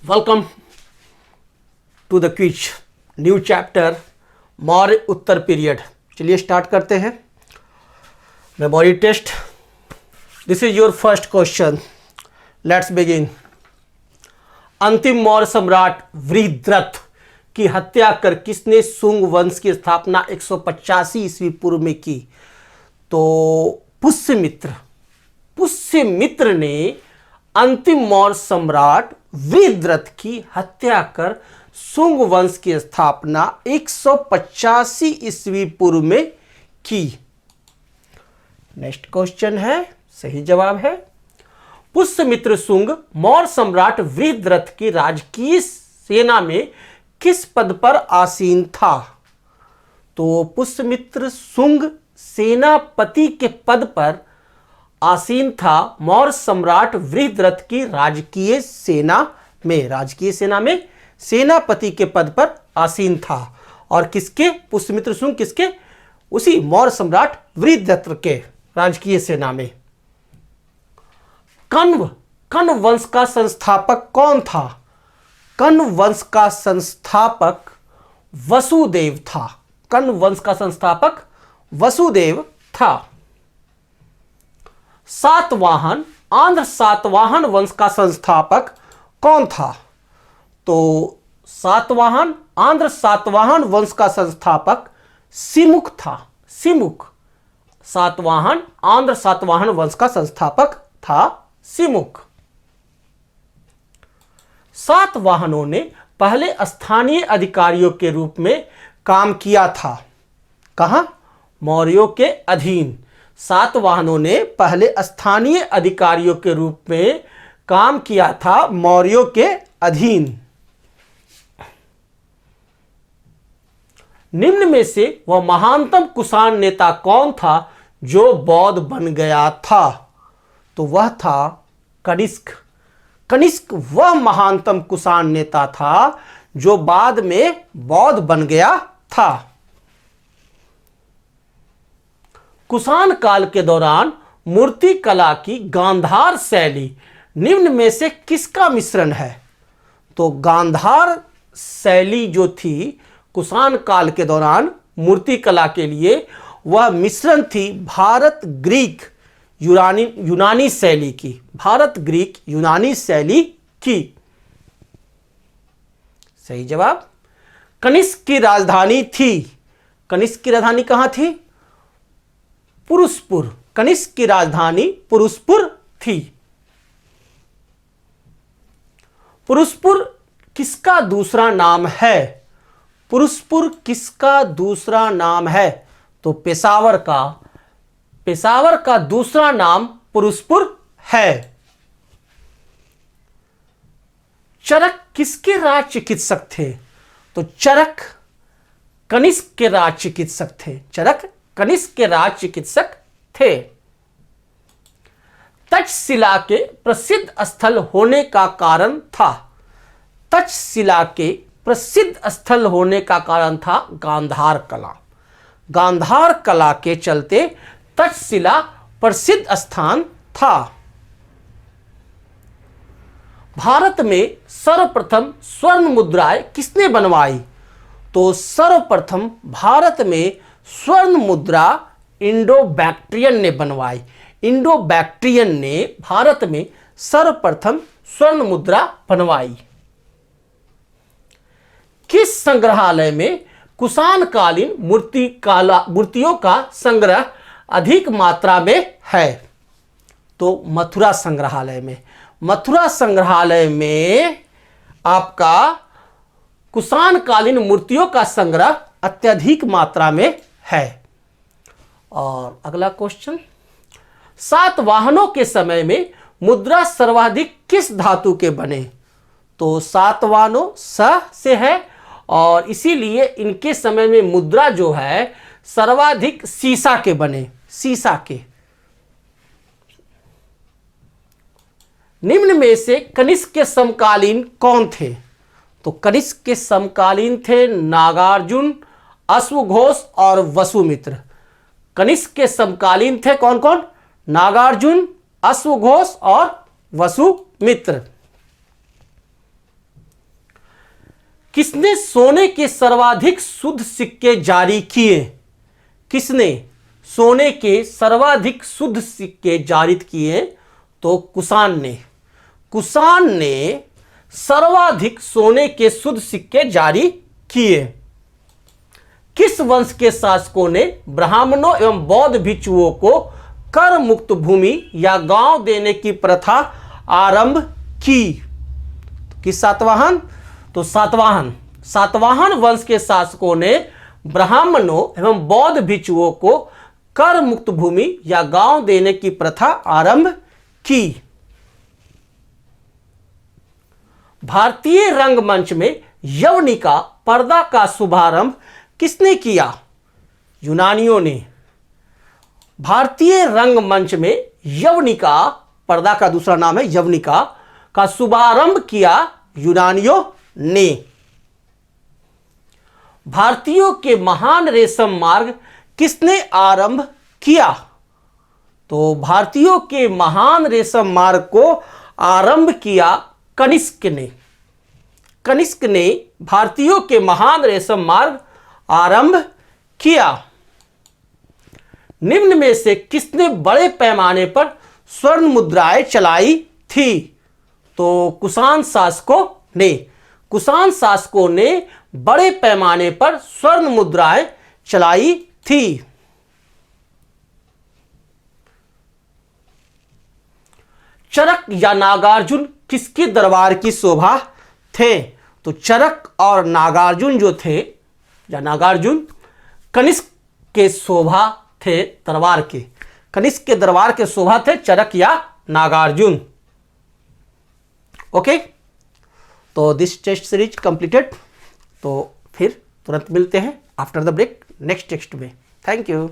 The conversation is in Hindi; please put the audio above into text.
Welcome to the quiz new chapter Maurya उत्तर पीरियड। चलिए स्टार्ट करते हैं memory test. This is your first question. Let's begin. अंतिम मौर्य सम्राट वृहद्रथ की हत्या कर किसने शुंग वंश की स्थापना 185 ईस्वी पूर्व में की? तो पुष्यमित्र ने अंतिम मौर्य सम्राट वृहद्रथ की हत्या कर शुंग वंश की स्थापना 185 ईस्वी पूर्व में की। नेक्स्ट क्वेश्चन है, सही जवाब है पुष्यमित्र शुंग मौर्य सम्राट वृहद्रथ की राजकीय सेना में किस पद पर आसीन था? तो पुष्यमित्र शुंग सेनापति के पद पर आसीन था मौर्य सम्राट वृहद्रथ की राजकीय सेना में सेनापति के पद पर आसीन था। और किसके? पुष्यमित्र शुंग किसके? उसी मौर्य सम्राट वृहद्रथ के राजकीय सेना में। कण्व वंश का संस्थापक कौन था? कण्व वंश का संस्थापक वसुदेव था। कण्व वंश का संस्थापक वसुदेव था। सातवाहन आंध्र सातवाहन वंश का संस्थापक कौन था? तो सातवाहन आंध्र सातवाहन वंश का संस्थापक सिमुक था। सिमुक सातवाहन आंध्र सातवाहन वंश का संस्थापक था सिमुक। सातवाहनों ने पहले स्थानीय अधिकारियों के रूप में काम किया था। कहां? मौर्यों के अधीन। सातवाहनों ने पहले स्थानीय अधिकारियों के रूप में काम किया था मौर्यों के अधीन। निम्न में से वह महानतम कुषाण नेता कौन था जो बौद्ध बन गया था? तो वह था कनिष्क। कनिष्क वह महानतम कुषाण नेता था जो बाद में बौद्ध बन गया था। कुषाण काल के दौरान मूर्ति कला की गांधार शैली निम्न में से किसका मिश्रण है? तो गांधार शैली जो थी कुषाण काल के दौरान मूर्ति कला के लिए, वह मिश्रण थी भारत ग्रीक यूनानी शैली की। भारत ग्रीक यूनानी शैली की। सही जवाब। कनिष्क की राजधानी थी। कनिष्क की राजधानी कहां थी? पुरुषपुर। कनिष्क की राजधानी पुरुषपुर थी। पुरुषपुर किसका दूसरा नाम है? पुरुषपुर किसका दूसरा नाम है? तो पेशावर का। पेशावर का दूसरा नाम पुरुषपुर है। चरक किसके राज चिकित्सक थे? तो चरक कनिष्क के राज चिकित्सक थे। चरक कनिष्क के राज चिकित्सक थे। तक्षशिला के प्रसिद्ध स्थल होने का कारण था। तक्षशिला के प्रसिद्ध स्थल होने का कारण था गांधार कला। गांधार कला के चलते तक्षशिला प्रसिद्ध स्थान था। भारत में सर्वप्रथम स्वर्ण मुद्राएं किसने बनवाई? तो सर्वप्रथम भारत में स्वर्ण मुद्रा इंडो बैक्ट्रियन ने बनवाई। इंडो बैक्ट्रियन ने भारत में सर्वप्रथम स्वर्ण मुद्रा बनवाई। किस संग्रहालय में कुषाणकालीन मूर्तियों का संग्रह अधिक मात्रा में है? तो मथुरा संग्रहालय में। मथुरा संग्रहालय में आपका कुषाणकालीन मूर्तियों का संग्रह अत्यधिक मात्रा में है। और अगला क्वेश्चन, सातवाहनों के समय में मुद्रा सर्वाधिक किस धातु के बने? तो सातवाहनों स से है और इसीलिए इनके समय में मुद्रा जो है सर्वाधिक सीसा के बने। सीसा के। निम्न में से कनिष्क के समकालीन कौन थे? तो कनिष्क के समकालीन थे नागार्जुन, अश्वघोष और वसुमित्र। कनिष्क के समकालीन थे कौन कौन? नागार्जुन, अश्वघोष और वसुमित्र। किसने सोने के सर्वाधिक शुद्ध सिक्के जारी किए? किसने सोने के सर्वाधिक शुद्ध सिक्के जारी किए? तो कुषाण ने। कुषाण ने सर्वाधिक सोने के शुद्ध सिक्के जारी किए। किस वंश के शासकों ने ब्राह्मणों एवं बौद्ध भिक्षुओं को कर मुक्त भूमि या गांव देने की प्रथा आरंभ की? किस सातवाहन? तो सातवाहन। सातवाहन वंश के शासकों ने ब्राह्मणों एवं बौद्ध भिक्षुओं को कर मुक्त भूमि या गांव देने की प्रथा आरंभ की। भारतीय रंगमंच में यवनिका पर्दा का शुभारंभ किसने किया? यूनानियों ने। भारतीय रंगमंच में यवनिका पर्दा का दूसरा नाम है यवनिका का शुभारंभ किया यूनानियों ने। भारतीयों के महान रेशम मार्ग किसने आरंभ किया? तो भारतीयों के महान रेशम मार्ग को आरंभ किया कनिष्क ने। कनिष्क ने भारतीयों के महान रेशम मार्ग आरंभ किया। निम्न में से किसने बड़े पैमाने पर स्वर्ण मुद्राएं चलाई थी? तो कुषाण शासकों ने। कुषाण शासकों ने बड़े पैमाने पर स्वर्ण मुद्राएं चलाई थी। चरक या नागार्जुन किसके दरबार की शोभा थे? तो चरक और नागार्जुन जो थे या नागार्जुन कनिष्क के शोभा थे दरबार के। कनिष्क के दरबार के शोभा थे चरक या नागार्जुन। ओके, तो दिस टेस्ट सीरीज कंप्लीटेड। तो फिर तुरंत मिलते हैं after the break next text में। Thank you.